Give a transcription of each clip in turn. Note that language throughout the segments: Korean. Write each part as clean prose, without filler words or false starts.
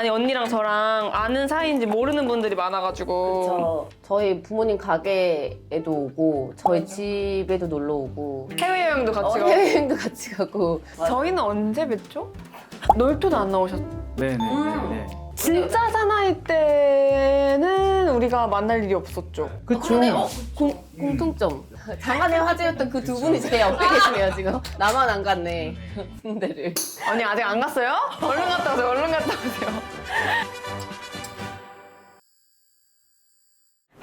아니 언니랑 저랑 아는 사이인지 모르는 분들이 많아가지고 저희 부모님 가게에도 오고 저희 집에도 놀러 오고 해외여행도 같이 가고 해외여행도 같이 가고 저희는 언제 뵀죠? 놀토도 안 나오셨어. 네네. 네. 진짜 사나이 때는 우리가 만날 일이 없었죠. 그쵸. 공통점. 장안의 화제였던 그 두 분이 제 옆에 계시네요 지금. 나만 안 갔네 군대를. 언니 아직 안 갔어요? 얼른 갔다 오세요. 얼른 갔다 오세요.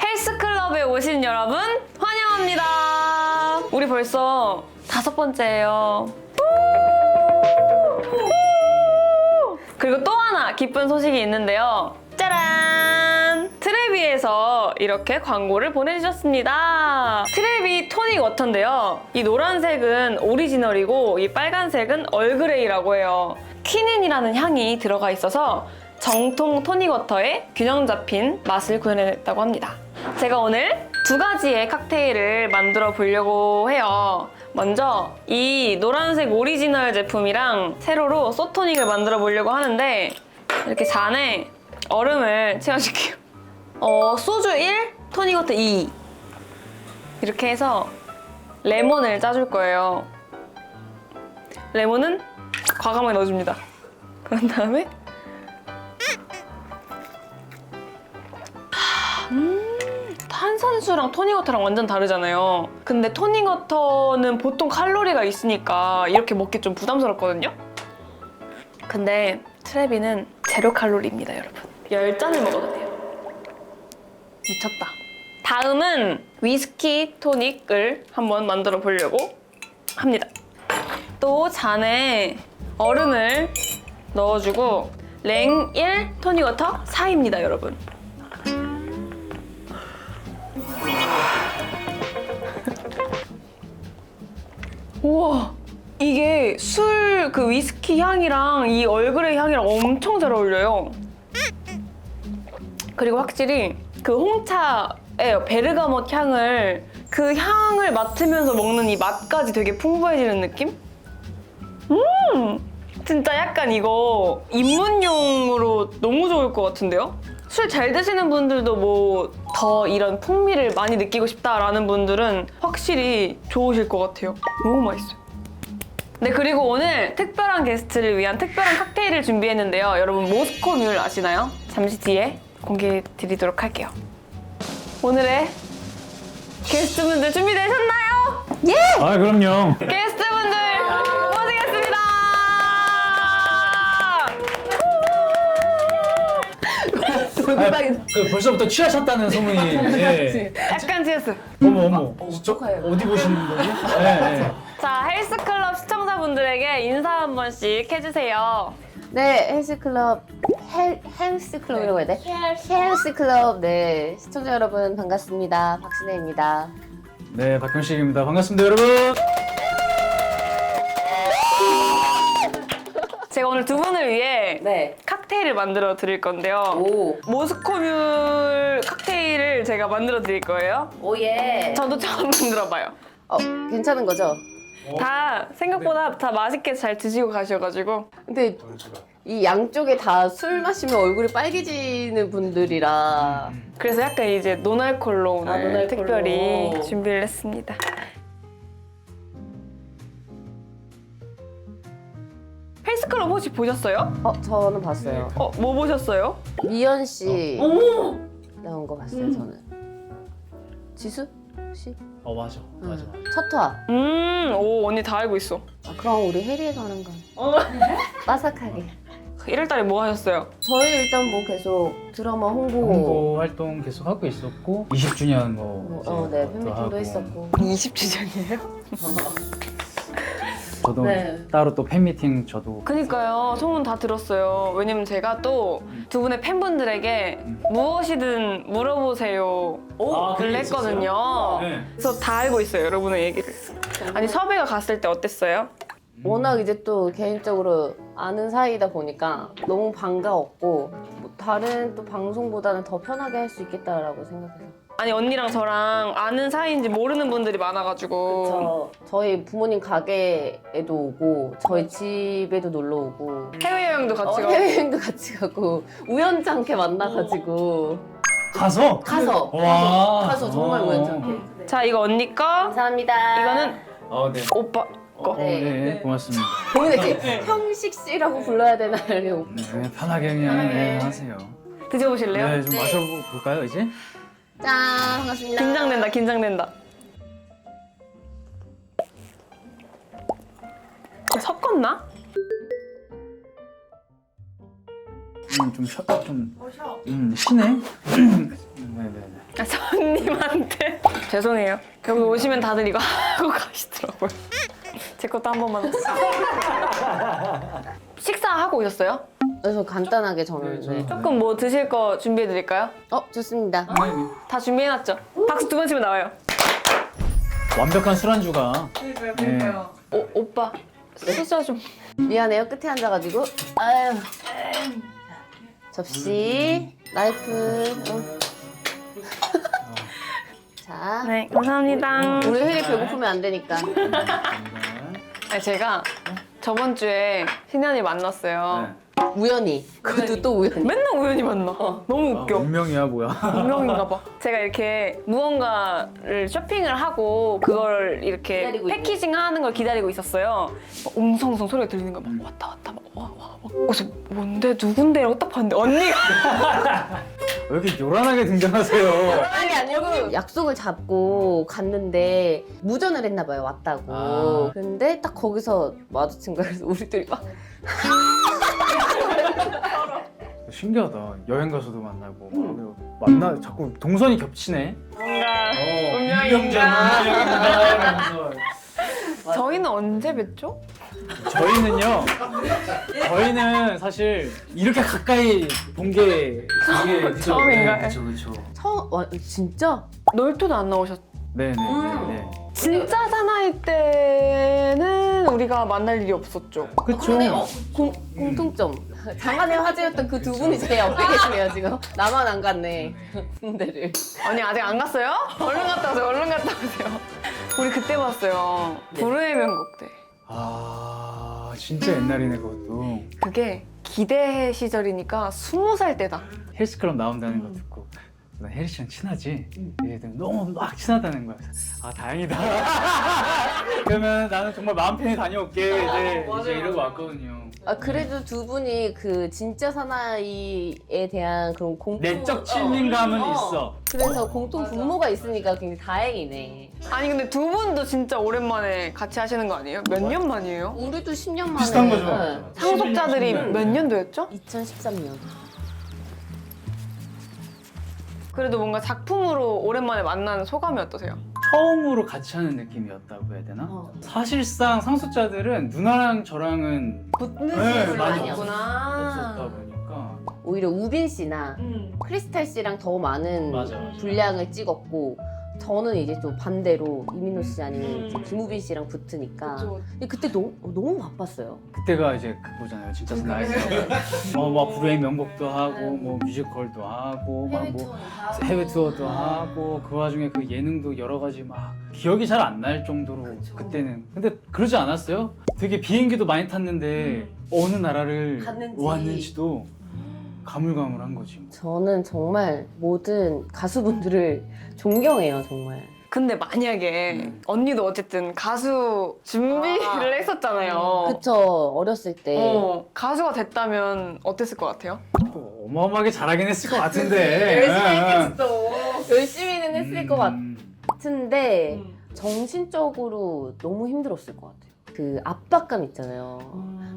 헬스클럽에 오신 여러분 환영합니다. 우리 벌써 5번째예요. 그리고 또 하나 기쁜 소식이 있는데요. 짜란! 트레비에서 이렇게 광고를 보내주셨습니다. 트레비 토닉 워터인데요. 이 노란색은 오리지널이고 이 빨간색은 얼그레이라고 해요. 퀴닌이라는 향이 들어가 있어서 정통 토닉 워터에 균형 잡힌 맛을 구현했다고 합니다. 제가 오늘 2가지의 칵테일을 만들어 보려고 해요. 먼저 이 노란색 오리지널 제품이랑 세로로 소토닉을 만들어 보려고 하는데 이렇게 잔에 얼음을 채워줄게요. 소주 1, 토닉워터 2 이렇게 해서 레몬을 짜줄 거예요. 레몬은 과감하게 넣어줍니다. 그런 다음에 탄산수랑 토닉워터랑 완전 다르잖아요. 근데 토닉워터는 보통 칼로리가 있으니까 이렇게 먹기 좀 부담스럽거든요. 근데 트레비는 제로 칼로리입니다, 여러분. 10잔을 먹어도 돼요. 미쳤다. 다음은 위스키 토닉을 한번 만들어 보려고 합니다. 또 잔에 얼음을 넣어주고 랭 1, 토닉워터 4입니다, 여러분. 우와, 이게 술 그 위스키 향이랑 이 얼그레이 향이랑 엄청 잘 어울려요. 그리고 확실히 그 홍차의 베르가못 향을 그 향을 맡으면서 먹는 이 맛까지 되게 풍부해지는 느낌? 진짜 약간 이거 입문용으로 너무 좋을 것 같은데요? 술 잘 드시는 분들도 뭐 더 이런 풍미를 많이 느끼고 싶다라는 분들은 확실히 좋으실 것 같아요. 너무 맛있어요. 네, 그리고 오늘 특별한 게스트를 위한 특별한 칵테일을 준비했는데요. 여러분 모스코 뮬 아시나요? 잠시 뒤에 공개해 드리도록 할게요. 오늘의 게스트분들 준비되셨나요? 아, 그럼요. 게스트분들 모시겠습니다. 벌써부터 취하셨다는 소문이. 예. 약간 취했어. 어머. 저 어떡해요? 어디 보시는 거지? 네. 자, 헬스클럽 시청자분들에게 인사 한 번씩 해주세요. 네, 헬스클럽이라고 해야 돼? 헬스클럽, 네. 시청자 여러분 반갑습니다. 박신혜입니다. 네, 박경식입니다. 반갑습니다, 여러분. 제가 오늘 두 분을 위해 네. 칵테일을 만들어 드릴 건데요. 오, 모스코뮬 칵테일을 제가 만들어 드릴 거예요. 오예. 저도 처음 만들어 봐요. 괜찮은 거죠? 다 생각보다 다 맛있게 잘 드시고 가셔가지고. 근데 이 양쪽에 다 술 마시면 얼굴이 빨개지는 분들이라 그래서 약간 이제 노알콜로 오늘 노알콜로. 특별히 준비를 했습니다. 헬스클럽 혹시 보셨어요? 저는 봤어요. 뭐 보셨어요? 미연 씨 나온 거 봤어요, 저는. 지수 씨? 맞아. 첫 화. 오, 언니 다 알고 있어. 그럼 우리 해리에 가는 건 빠삭하게. 1월달에 뭐 하셨어요? 저희 일단 뭐 계속 드라마 홍보 활동 계속 하고 있었고 20주년 네, 그것도 팬미팅도 하고. 했었고. 20주년이에요? 저도 네. 따로 또 팬미팅 저도 그니까요. 소문 다 들었어요. 왜냐면 제가 또 두 분의 팬분들에게 무엇이든 물어보세요. 를 했거든요. 네. 그래서 다 알고 있어요, 여러분의 얘기를. 아니, 섭외가 갔을 때 어땠어요? 워낙 이제 또 개인적으로 아는 사이다 보니까 너무 반가웠고 뭐 다른 또 방송보다는 더 편하게 할 수 있겠다라고 생각해서 아니 언니랑 저랑 아는 사이인지 모르는 분들이 많아가지고 저희 부모님 가게에도 오고 저희 집에도 놀러 오고 해외여행도 같이 가고 해외여행도 같이 가고 우연찮게 만나가지고 가서? 가서 정말 우연찮게. 자 이거 언니 거, 감사합니다. 이거는 네. 오빠 거. 네, 고맙습니다. 고민했지. 형식 씨라고 불러야 되나 이러고. 네, 편하게 그냥 네, 하세요. 드셔보실래요? 네, 좀 마셔볼까요, 이제? 짠, 반갑습니다. 긴장된다. 섞었나? 쉬네? 네네네. 아, 손님한테 죄송해요. 여기 오시면 다들 이거 하고 가시더라고요. 제 것도 한 번만. 식사하고 오셨어요? 그래서 간단하게 저는. 네, 조금 뭐 드실 거 준비해드릴까요? 좋습니다. 다 준비해놨죠? 박수 두 번 치면 나와요. 완벽한 술안주가. 오빠 수저 좀. 미안해요. 끝에 앉아가지고. 아유. 접시, 나이프. 자. 네 감사합니다. 우리 혜리 배고프면 안 되니까. 아니, 제가 저번 주에 신현이 만났어요. 우연히. 그것도 또 우연히. 맨날 우연히 만나. 너무 웃겨. 운명이야 뭐야? 운명인가 봐. 제가 이렇게 무언가를 쇼핑을 하고 그걸 이렇게 기다리고 패키징 하는 걸 기다리고 있었어요. 막 웅성웅성 소리가 들리는 거야. 막 왔다 막 와. 그래서 뭔데 누군데 이러고 딱 봤는데 언니가. 왜 이렇게 요란하게 등장하세요? 아니 아니고 약속을 잡고 갔는데 무전을 했나 봐요. 왔다고. 근데 딱 거기서 마주친 거예요. 그래서 우리들이 막 신기하다. 여행 가서도 만나고 자꾸 동선이 겹치네. 뭔가 운명인가? 운명인가. 저희는 언제 뵙죠? 저희는 사실 이렇게 가까이 본 게 이게 처음인가요? 그쵸. 처음 와 진짜 놀토도 안 나오셨. 네네. 진짜 사나이 때는 우리가 만날 일이 없었죠. 그쵸. 공통점. 장안의 화제였던 그 두 분이 제 옆에 계시네요 지금. 나만 안 갔네. 군대를. 언니 아직 안 갔어요? 얼른 갔다 오세요. 우리 그때 봤어요. 불후의 명곡 때. 아 진짜 옛날이네 그것도. 그게 기대 시절이니까 20살 때다. 헬스클럽 나온다는 거 듣고 나 혜리 씨랑 친하지? 얘들 너무 막 친하다는 거야. 그래서 아 다행이다. 그러면 나는 정말 마음 편히 다녀올게 이제 이러고 왔거든요. 그래도 두 분이 그 진짜 사나이에 대한 그런 내적 친밀감은 있어. 그래서 공통 분모가 있으니까 굉장히 다행이네. 아니 근데 두 분도 진짜 오랜만에 같이 하시는 거 아니에요? 몇 년 만이에요? 우리도 10년 만에. 비슷한 거죠. 네. 상속자들이 11년. 몇 년도였죠? 2013년. 그래도 뭔가 작품으로 오랜만에 만나는 소감이 어떠세요? 처음으로 같이 하는 느낌이었다고 해야 되나? 사실상 상속자들은 누나랑 저랑은 붙는 네, 네, 많이 많이 있구나. 없었다 보니까 오히려 우빈 씨나 크리스탈 씨랑 더 많은 맞아. 분량을 찍었고 저는 이제 좀 반대로 이민호 씨 아니면 이제 김우빈 씨랑 붙으니까 근데 그때 너무 바빴어요. 그때가 이제 그거잖아요. 진짜 사나이에서 막 불후의 명곡도 하고 뭐 뮤지컬도 하고 막 뭐 해외 투어도 하고 그 와중에 그 예능도 여러 가지 막 기억이 잘 안 날 정도로 그때는. 근데 그러지 않았어요? 되게 비행기도 많이 탔는데 어느 나라를 갔는지. 왔는지도 가물가물한 거지. 저는 정말 모든 가수분들을 존경해요 정말. 근데 만약에 언니도 어쨌든 가수 준비를 했었잖아요. 그쵸 어렸을 때 가수가 됐다면 어땠을 것 같아요? 어마어마하게 잘하긴 했을 것 같은데. 열심히는 했을 것 같은데 정신적으로 너무 힘들었을 것 같아요. 그 압박감 있잖아요.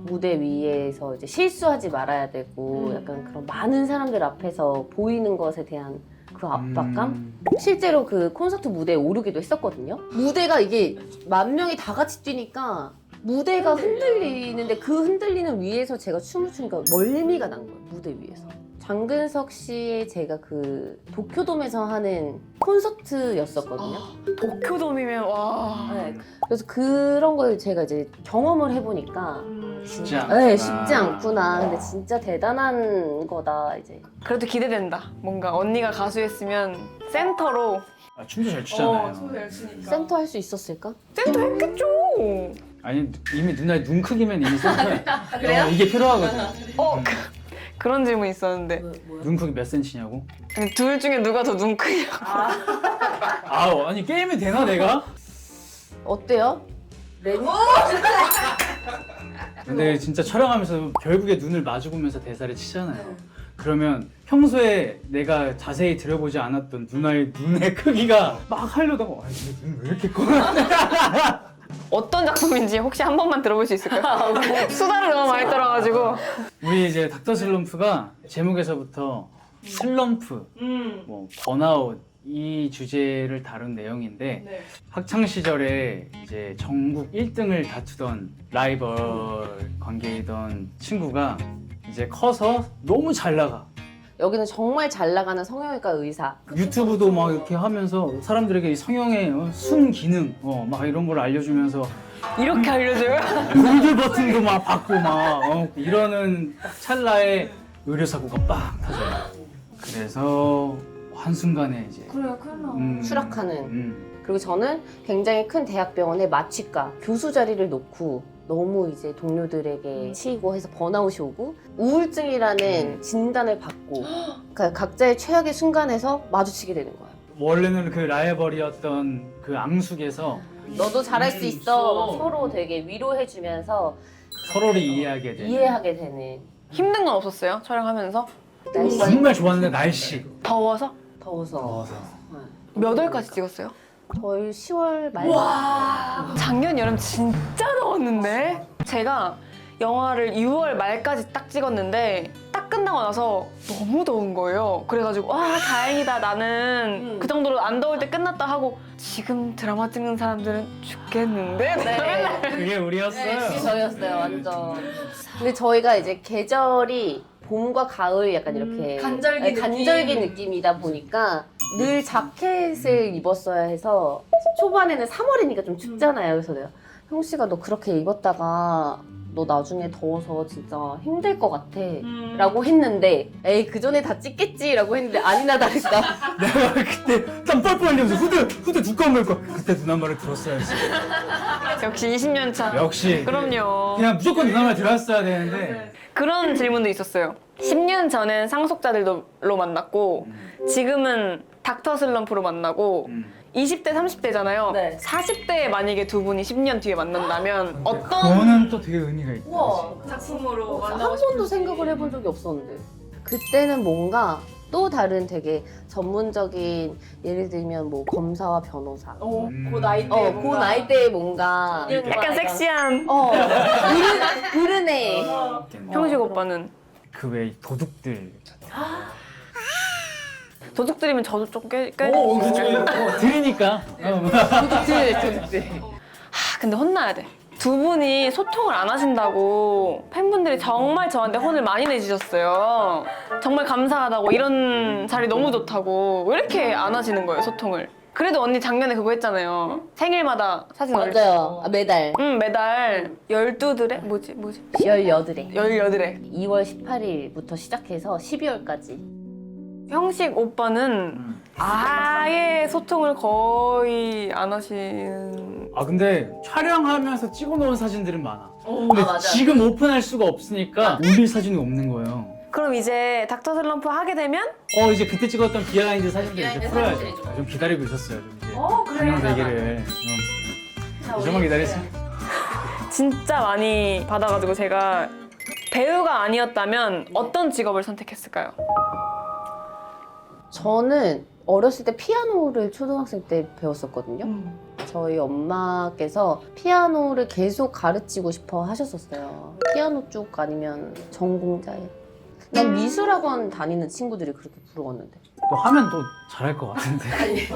무대 위에서 이제 실수하지 말아야 되고 약간 그런 많은 사람들 앞에서 보이는 것에 대한 그 압박감? 실제로 그 콘서트 무대에 오르기도 했었거든요. 무대가 이게 10,000명이 다 같이 뛰니까 무대가 흔들리는데 그 흔들리는 위에서 제가 춤을 추니까 멀미가 난 거예요. 무대 위에서. 장근석 씨의 제가 그 도쿄돔에서 하는 콘서트였었거든요. 도쿄돔이면 와. 네. 그래서 그런 걸 제가 이제 경험을 해보니까 쉽지 않구나. 네, 쉽지 않구나. 근데 진짜 대단한 거다 이제. 그래도 기대된다. 뭔가 언니가 가수였으면 센터로 아, 춤도 잘 추잖아요. 추니까. 센터 할 수 있었을까? 센터 했겠죠. 아니 이미 누나의 눈 크기면 이미 센터야. 그래요? 이게 필요하거든. 그런 질문 있었는데 눈 크기 몇 센치냐고? 아니, 둘 중에 누가 더 눈 크냐고. 아니 게임이 되나 내가? 어때요? 레니? 근데 진짜 촬영하면서 결국에 눈을 마주보면서 대사를 치잖아요. 그러면 평소에 내가 자세히 들여보지 않았던 누나의 눈의 크기가 막 하려다가 눈 왜 이렇게 커? 어떤 작품인지 혹시 한 번만 들어볼 수 있을까요? 수다를 너무 많이 떨어가지고. 우리 이제 닥터 슬럼프가 제목에서부터 슬럼프, 뭐 번아웃 이 주제를 다룬 내용인데 학창 시절에 이제 전국 1등을 다투던 라이벌 관계이던 친구가 이제 커서 너무 잘 나가. 여기는 정말 잘 나가는 성형외과 의사. 유튜브도 막 이렇게 하면서 사람들에게 이 성형의 순 기능 막 이런 걸 알려주면서 이렇게 알려줘요? 골드 버튼도 막 받고 막 이러는 딱 찰나에 의료사고가 빡 터져요. 그래서 한순간에 이제 그래요, 큰일 나. 추락하는. 그리고 저는 굉장히 큰 대학병원의 마취과 교수 자리를 놓고 너무 이제 동료들에게 치이고 해서 번아웃이 오고 우울증이라는 진단을 받고 그러니까 각자의 최악의 순간에서 마주치게 되는 거예요. 원래는 그 라이벌이었던 그 앙숙에서 너도 잘할 수 있어. 서로 되게 위로해주면서 서로를 이해하게 되는. 이해하게 되는. 힘든 건 없었어요? 촬영하면서? 날씨 정말 좋았는데 날씨 더워서? 더워서. 몇 월까지 찍었어요? 거의 10월 말. 작년 여름 진짜 더웠는데 제가 영화를 6월 말까지 딱 찍었는데 딱 끝나고 나서 너무 더운 거예요. 그래가지고 와 다행이다 나는 그 정도로 안 더울 때 끝났다 하고 지금 드라마 찍는 사람들은 죽겠는데 네. 그게 우리였어요. 저였어요 완전. 근데 저희가 이제 계절이 봄과 가을 약간 이렇게 간절기 느낌이다 보니까 늘 자켓을 입었어야 해서 초반에는 3월이니까 좀 춥잖아요. 그래서 내가 형 씨가 너 그렇게 입었다가 너 나중에 더워서 진짜 힘들 것 같아 라고 했는데 에이 그 전에 다 찍겠지 라고 했는데 아니나 다를까 내가 그때 땀 뻘뻘 흘리면서 후드 두꺼운 걸 거. 그때 누나 말을 들었어야지. 역시 20년 차. 역시. 그럼요. 그냥 무조건 누나 말 들었어야 되는데. 그런 질문도 있었어요. 10년 전엔 상속자들로 만났고 지금은 닥터 슬럼프로 만나고 20대, 30대잖아요. 네. 40대에 만약에 두 분이 10년 뒤에 만난다면 어떤 그거는 또 되게 의미가 있다. 작품으로 한 번도 생각을 해본 적이 없었는데 그때는 뭔가 또 다른 되게 전문적인 예를 들면 뭐 검사와 변호사 그 나이 그 나이대에 뭔가 약간 섹시한 그러네 형식 오빠는 그 외 도둑들. 도둑들이면 저도 좀 들으니까. 도둑들 근데 혼나야 돼. 두 분이 소통을 안 하신다고 팬분들이 정말 저한테 혼을 많이 내주셨어요. 정말 감사하다고 이런 자리 너무 좋다고 왜 이렇게 안 하시는 거예요 소통을. 그래도 언니 작년에 그거 했잖아요. 생일마다 사진 올리고. 맞아요 매달 매달 12드레? 뭐지? 18회 18회. 2월 18일부터 시작해서 12월까지 형식 오빠는 아예 소통을 거의 안 하시는. 아 근데 촬영하면서 찍어놓은 사진들은 많아. 근데 맞아. 지금 오픈할 수가 없으니까 올릴 사진이 없는 거예요. 그럼 이제 닥터 슬럼프 하게 되면 이제 그때 찍었던 비하인드 사진들 이제 풀어야죠. 좀 기다리고 있었어요. 좀 이제 방영 되기를. 좀만 기다리세요. 진짜 많이 받아가지고 제가 배우가 아니었다면 어떤 직업을 선택했을까요? 저는 어렸을 때 피아노를 초등학생 때 배웠었거든요. 저희 엄마께서 피아노를 계속 가르치고 싶어 하셨었어요. 피아노 쪽 아니면 전공자에. 난 미술학원 다니는 친구들이 그렇게 부러웠는데. 또 하면 또 잘할 것 같은데.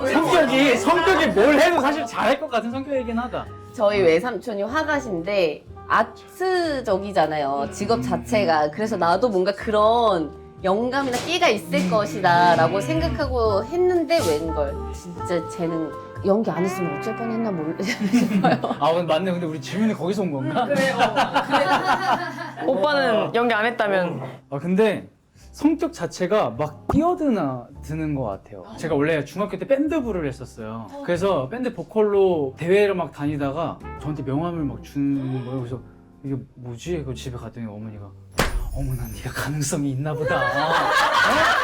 성격이 뭘 해도 사실 잘할 것 같은 성격이긴 하다. 저희 외삼촌이 화가신데 아트적이잖아요. 직업 자체가. 그래서 나도 뭔가 그런 영감이나 끼가 있을 것이다라고 생각하고 했는데 웬걸 진짜 쟤는 연기 안 했으면 어쩔 뻔했나 몰라 싶어요. 아 근데 맞네. 근데 우리 질문이 거기서 온 건가? 오빠는 연기 안 했다면 아 근데 성격 자체가 막 뛰어드는 것 같아요. 제가 원래 중학교 때 밴드부를 했었어요. 그래서 밴드 보컬로 대회를 막 다니다가 저한테 명함을 막 주는 거예요. 그래서 이게 뭐지? 그 집에 갔더니 어머니가 어머나 네가 가능성이 있나 보다. 어?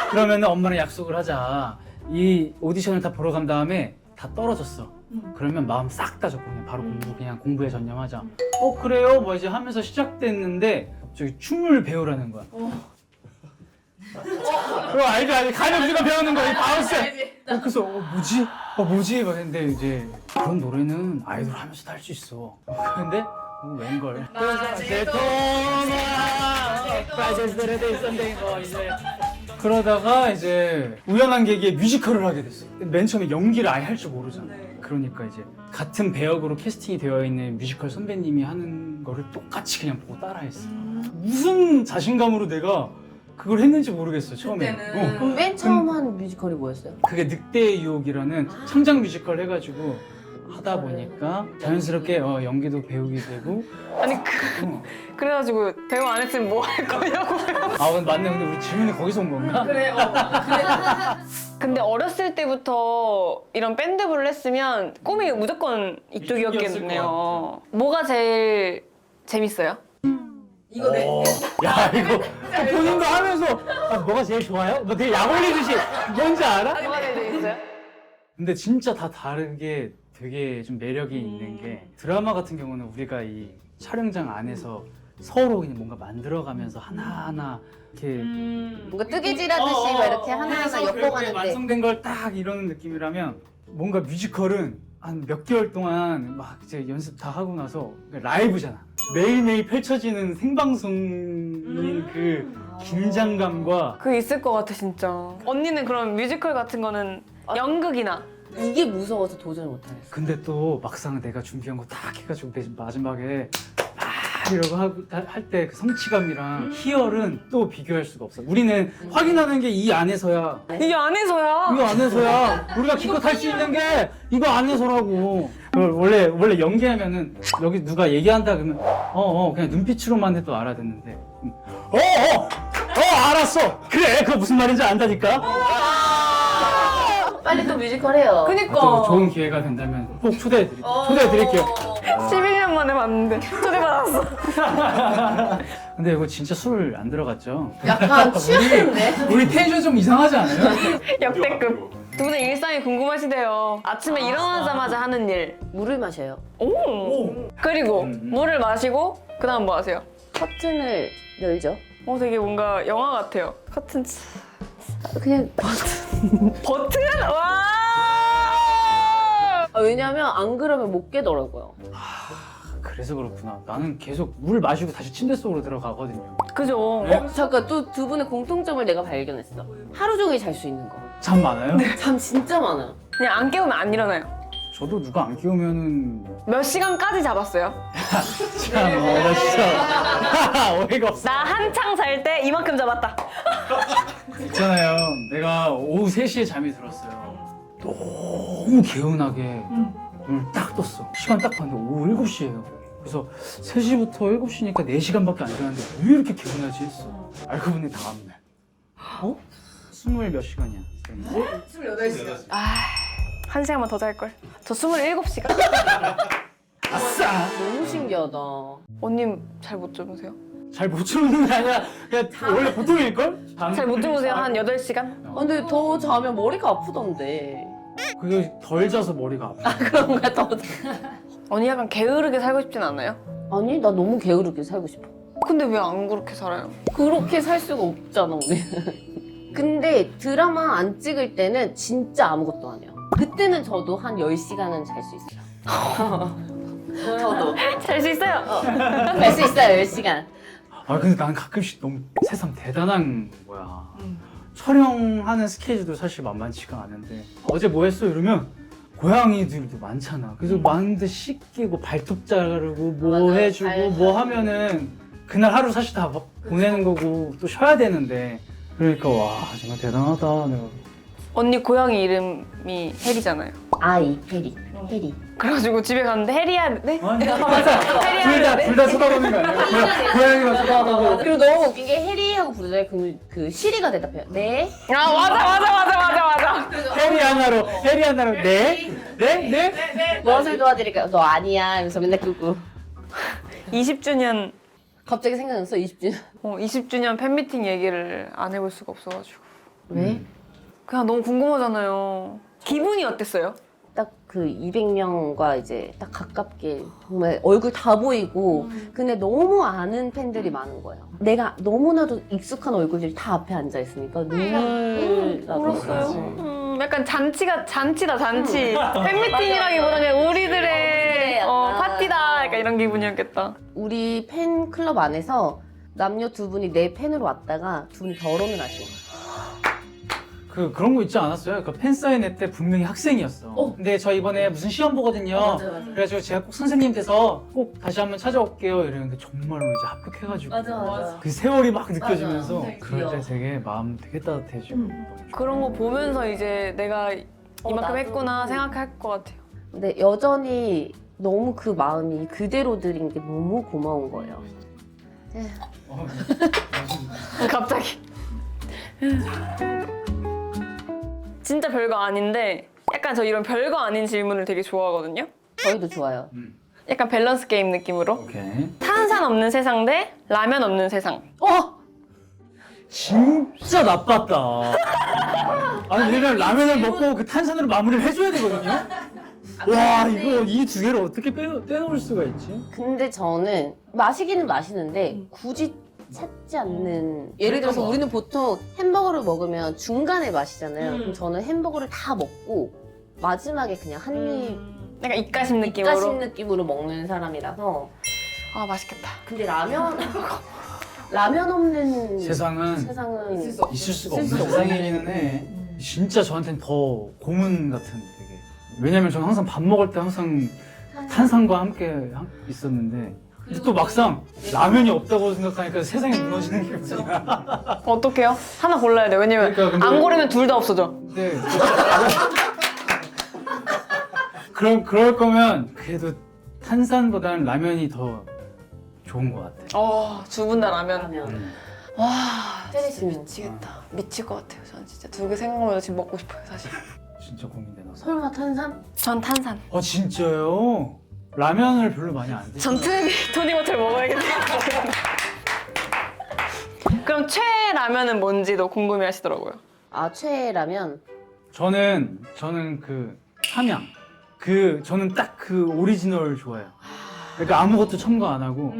그러면 엄마랑 약속을 하자. 이 오디션을 다 보러 간 다음에 다 떨어졌어. 그러면 마음 싹 다 접고 그냥 바로 그냥 공부에 전념하자. 그래요? 뭐 이제 하면서 시작됐는데 갑자기 춤을 배우라는 거야. 그거 알지? 가면 우리가 배우는 거야, 이 바운스. 그래서 뭐지? 막 했는데 이제 그런 노래는 아이돌 하면서도 할 수 있어. 근데 웬걸. 그래서 뭐 이제 그러다가 이제 우연한 계기에 뮤지컬을 하게 됐어. 맨 처음에 연기를 아예 할 줄 모르잖아. 그러니까 이제 같은 배역으로 캐스팅이 되어 있는 뮤지컬 선배님이 하는 거를 똑같이 그냥 보고 따라했어. 무슨 자신감으로 내가 그걸 했는지 모르겠어 처음에. 그럼 맨 처음 한 뮤지컬이 뭐였어요? 그게 늑대의 유혹이라는 창작 뮤지컬 해가지고 하다 보니까 자연스럽게 연기도 배우게 되고. 아니 그래가지고 배우 안 했으면 뭐 할 거냐고. 아 맞네. 근데 우리 질문이 거기서 온 건가? 근데 어렸을 때부터 이런 밴드부를 했으면 꿈이 무조건 이쪽이었겠네요. 뭐가 제일 재밌어요? 야 이거 본인도 하면서 뭐가 제일 좋아요? 뭐 되게 약 올리듯이 뭔지 알아? 뭐가 제일 재밌어요? 근데 진짜 다 다르게 되게 좀 매력이 있는 게 드라마 같은 경우는 우리가 이 촬영장 안에서 서로 그냥 뭔가 만들어가면서 하나하나 이렇게 뭔가 뜨개질하듯이 막 이렇게 하나하나 해서 결국에 엮어가는데 완성된 걸 딱 이러는 느낌이라면 뭔가 뮤지컬은 한 몇 개월 동안 막 이제 연습 다 하고 나서 라이브잖아. 매일매일 펼쳐지는 생방송인 그 긴장감과 그게 있을 것 같아 진짜. 언니는 그럼 뮤지컬 같은 거는 연극이나 이게 무서워서 도전을 못하겠어. 근데 또 막상 내가 준비한 거 딱 해가지고 마지막에 이러고 할 때 그 성취감이랑 희열은 또 비교할 수가 없어. 우리는 확인하는 게 이 안에서야. 이게 안에서야. 이거 안에서야. 우리가 기껏 할 수 있는 게 이거 안에서라고. 원래 연기하면은 여기 누가 얘기한다 그러면 그냥 눈빛으로만 해도 알아듣는데 알았어. 그래 그거 무슨 말인지 안다니까. 빨리 또 뮤지컬 해요. 그니까. 또 좋은 기회가 된다면 꼭 초대해드릴게요. 11년 만에 봤는데 초대받았어. 근데 이거 진짜 술 안 들어갔죠? 약간 취했는데? 우리 텐션 좀 이상하지 않아요? 역대급. 두 분의 일상이 궁금하시대요. 아침에 일어나자마자 하는 일. 물을 마셔요. 오. 그리고 물을 마시고 그다음 뭐 하세요? 커튼을 열죠. 되게 뭔가 영화 같아요. 커튼. 그냥 버튼? 와! 왜냐면 안 그러면 못 깨더라고요. 그래서 그렇구나. 나는 계속 물 마시고 다시 침대 속으로 들어가거든요. 그죠? 잠깐 또 두 분의 공통점을 내가 발견했어. 하루 종일 잘 수 있는 거. 잠 많아요? 잠 진짜 많아요. 그냥 안 깨우면 안 일어나요. 저도 누가 안 깨우면은 몇 시간까지 잡았어요? 참 진짜 어이가 없어. 나 한창 잘 때 이만큼 잡았다. 있잖아요. 내가 오후 3시에 잠이 들었어요. 너무 개운하게 눈을 딱 떴어. 시간 딱 봤는데 오후 7시예요. 그래서 3시부터 7시니까 4시간밖에 안 되는데 왜 이렇게 개운하지 했어. 알고 보니 다음날. 20 몇 시간이야. 28시간. 한 시간만 더 잘걸. 저 27시간. 아싸! 너무 신기하다. 언니 잘 못 주무세요? 잘 못 주무는 게 아니라 그냥 원래 보통일걸? 잘 못 주무세요? 한 8시간? 근데 더 자면 머리가 아프던데. 그게 덜 자서 머리가 아파. 그런가 더. 언니 약간 게으르게 살고 싶진 않아요? 아니 나 너무 게으르게 살고 싶어. 근데 왜 안 그렇게 살아요? 그렇게 살 수가 없잖아 우리. 근데 드라마 안 찍을 때는 진짜 아무것도 안 해요. 그때는 저도 한 10시간은 잘 수 있어요. 저도 잘 수 있어요? 잘 수 있어요 10시간. 아 근데 난 가끔씩 너무 세상 대단한 거야. 촬영하는 스케줄도 사실 만만치가 않은데 어제 뭐 했어 이러면 고양이들도 많잖아. 그래서 많은데 씻기고 발톱 자르고 뭐 맞아, 해주고 뭐 하면은 그날 하루 사실 다 보내는 거고 또 쉬어야 되는데 그러니까 와 정말 대단하다. 내가. 언니 고양이 이름이 해리잖아요. 아이 해리. 해리. 그래가지고 집에 갔는데 해리야 네? 아니, 둘다 쳐다보는 거 아니에요? 고양이가 쳐다보고. 그리고 너무 웃긴 게 해리 하고 부르잖아요. 그 시리가 대답해요. 네. 아 맞아. 해리 하나로 네? 무엇을 도와드릴까요? 너 아니야. 이러면서 맨날 끄고. 20주년 갑자기 생각났어 20주년. 20주년 팬미팅 얘기를 안 해볼 수가 없어가지고 왜? 그냥 너무 궁금하잖아요. 기분이 어땠어요? 딱 그 200명과 이제 딱 가깝게 정말 얼굴 다 보이고 근데 너무 아는 팬들이 많은 거예요. 내가 너무나도 익숙한 얼굴들이 다 앞에 앉아 있으니까 눈물 나더라고요. 약간 잔치다 잔치. 팬미팅이라기보다 그냥 우리들의 약간. 파티다 약간 이런 기분이었겠다. 우리 팬클럽 안에서 남녀 두 분이 내 팬으로 왔다가 두 분이 결혼을 하신 거예요. 그런 거 있지 않았어요? 그 팬사인회 때 분명히 학생이었어. 근데 저 이번에 무슨 시험 보거든요. 맞아. 그래가지고 제가 꼭 선생님 돼서 꼭 다시 한번 찾아올게요. 이랬는데 정말로 이제 합격해가지고. 맞아. 그 세월이 막 느껴지면서 맞아. 그럴 때 되게 마음 되게 따뜻해지고. 너무 좋아. 그런 거 보면서 이제 내가 이만큼 나도. 했구나 생각할 것 같아요. 근데 여전히 너무 그 마음이 그대로 드린 게 너무 고마운 거예요. 갑자기. 진짜 별거 아닌데 약간 저 이런 별거 아닌 질문을 되게 좋아하거든요. 저희도 좋아요. 약간 밸런스 게임 느낌으로. 오케이. 탄산 없는 세상 대 라면 없는 세상. 진짜 나빴다. 아니 왜냐면 라면을 먹고 그 탄산으로 마무리를 해줘야 되거든요. 와 이거 이 두 개를 어떻게 빼놓을 수가 있지? 근데 저는 마시기는 마시는데 굳이 찾지 않는 예를 들어서 우리는 보통 햄버거를 먹으면 중간에 마시잖아요. 그럼 저는 햄버거를 다 먹고 마지막에 그냥 한입 약간 입가심 느낌으로. 입가심 느낌으로 먹는 사람이라서. 아 맛있겠다. 근데 라면 없는 세상은 세상은 있을 수가 없는 세상이기는 해. 진짜 저한테는 더 고문 같은 되게. 왜냐면 저는 항상 밥 먹을 때 항상 탄산과 함께 있었는데 근데 또 막상 라면이 없다고 생각하니까 세상이 무너지는 기분이야. 어떡해요? 하나 골라야 돼. 왜냐면 그러니까 근데- 안 고르면 둘 다 없어져. 네. 그럴 거면 그래도 탄산보다는 라면이 더 좋은 것 같아. 두 분 다 라면. 라면. 와 때리시면 미치겠다. 미칠 것 같아요. 저는 진짜 두 개 생각하면 지금 먹고 싶어요 사실. 진짜 고민되나. 설마 탄산? 전 탄산. 진짜요? 라면을 별로 많이 안 드세요? 전 트레비 토니버터를 먹어야겠다. 그럼 최애 라면은 뭔지도 궁금해 하시더라고요. 아 최애라면 저는 그 삼양 저는 딱 그 오리지널 좋아해요. 그러니까 아무것도 첨가 안 하고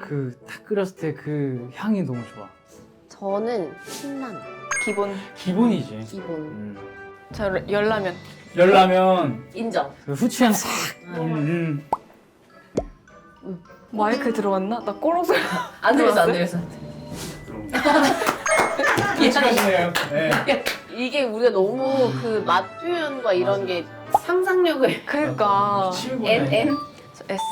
그 딱 끓였을 때 그 향이 너무 좋아. 저는 신라면 기본. 기본이지. 기본 저 열라면. 열라면 인정. 그 후추향 싹. 마이크 들어왔나? 나 꼬롱소리. 안 들렸어 안 들렸어. 예측하시네요. 네. 이게 우리가 너무 그 맛 표현과 이런 게 상상력을 그러니까. N 저 S.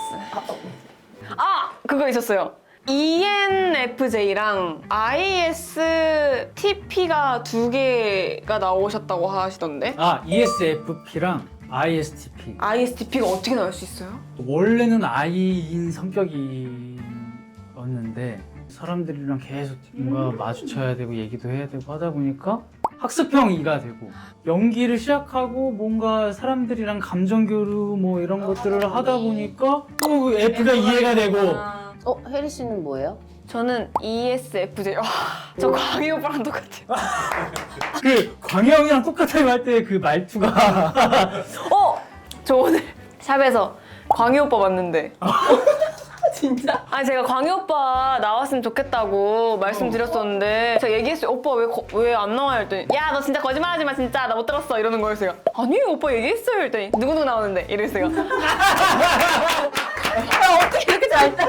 그거 있었어요. ENFJ랑 ISTP가 두 개가 나오셨다고 하시던데. ESFP랑 ISTP. ISTP가 어떻게 나올 수 있어요? 원래는 I인 성격이었는데 사람들이랑 계속 뭔가 마주쳐야 되고 얘기도 해야 되고 하다 보니까 학습형 E가 되고 연기를 시작하고 뭔가 사람들이랑 감정 교류 뭐 이런 것들을 하다 보니까 또 F가 이해가 되고. 혜리 씨는 뭐예요? 저는 ESFJ. 저 광희 오빠랑 똑같아요. 그 광희 형이랑 똑같아요 할 때 그 말투가 저 오늘 샵에서 광희 오빠 봤는데. 진짜? 아니 제가 광희 오빠 나왔으면 좋겠다고 말씀드렸었는데 제가 얘기했어요. 오빠 왜 안 나와요? 했더니 야 너 진짜 거짓말하지 마 진짜 나 못 들었어 이러는 거예요. 제가 아니 오빠 얘기했어요. 했더니 누구누구 나오는데 이랬어요. 어떻게 이렇게 잘 따?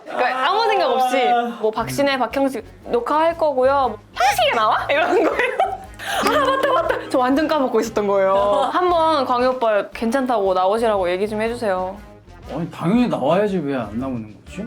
그러니까 아무 생각 없이 뭐 박신혜, 박형식 녹화할 거고요. 형식이 나와? 이러는 거예요. 맞다. 저 완전 까먹고 있었던 거예요. 한번 광희 오빠 괜찮다고 나오시라고 얘기 좀 해주세요. 아니 당연히 나와야지 왜 안 나오는 거지?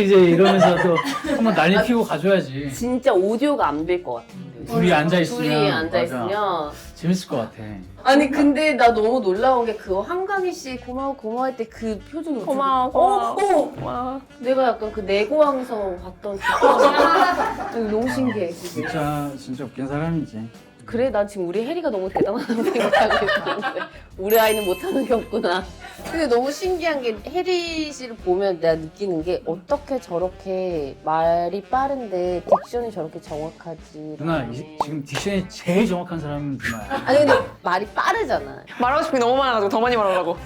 이제 이러면서 또 한번 난리 피고 가줘야지. 진짜 오디오가 안 될 것 같은데. 둘이 앉아있으면. 둘이 앉아있으면. 재밌을 것 같아. 아니 근데 나 너무 놀라운 게 그 한강희 씨 고마워 할 때 그 표정이 고마워, 고마워. 고마워. 고마워. 내가 약간 그 내고왕성 봤던 그 표정. 너무 신기해. 진짜. 진짜 웃긴 사람이지. 그래 난 지금 우리 혜리가 너무 대단하다고 생각하고 있었는데 우리 아이는 못하는 게 없구나. 근데 너무 신기한 게 혜리 씨를 보면 내가 느끼는 게 어떻게 저렇게 말이 빠른데 딕션이 저렇게 정확하지. 누나 지금 딕션이 제일 정확한 사람은 누나야. 아니 근데 말이 빠르잖아. 말하고 싶은 게 너무 많아가지고 더 많이 말하려고.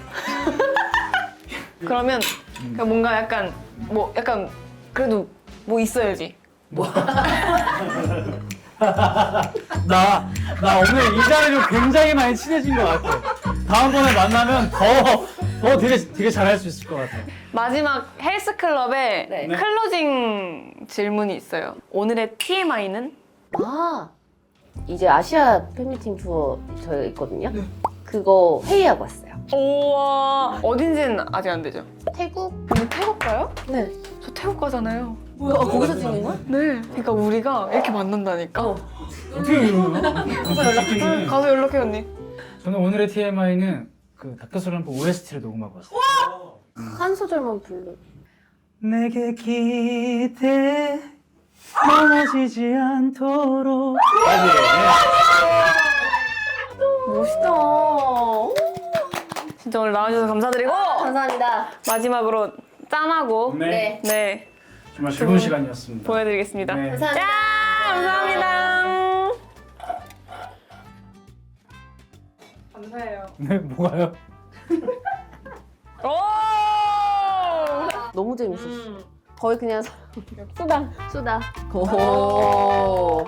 그러면 그냥 뭔가 약간 그래도 뭐 있어야지. 나 오늘 이 자리로 굉장히 많이 친해진 것 같아. 다음번에 만나면 더 되게 잘할 수 있을 것 같아. 마지막 헬스클럽에 네. 클로징 질문이 있어요. 오늘의 TMI는? 아 이제 아시아 팬미팅 투어 저희가 있거든요. 그거 회의하고 왔어요. 우와 어딘지는 아직 안 되죠? 태국? 근데 태국 가요? 네. 저 태국 가잖아요. 뭐야? 거기서 찍는 거야? 네. 그러니까 우리가 이렇게 만난다니까. 어떻게 이러나? 가서 연락해 언니. 저는 오늘의 TMI는 그 닥터슬럼프 OST를 녹음하고 왔어요. 한 소절만 불러. 내게 기대 넘어지지 않도록. 멋있다. 진짜 오늘 나와주셔서 감사드리고 감사합니다. 마지막으로 짠하고 네. 네 정말 즐거운 시간이었습니다. 보여드리겠습니다. 네. 감사합니다. 짠! 감사합니다. 감사해요. 네, 뭐가요? 오! 너무 재밌었어. 거의 그냥 수다. 오.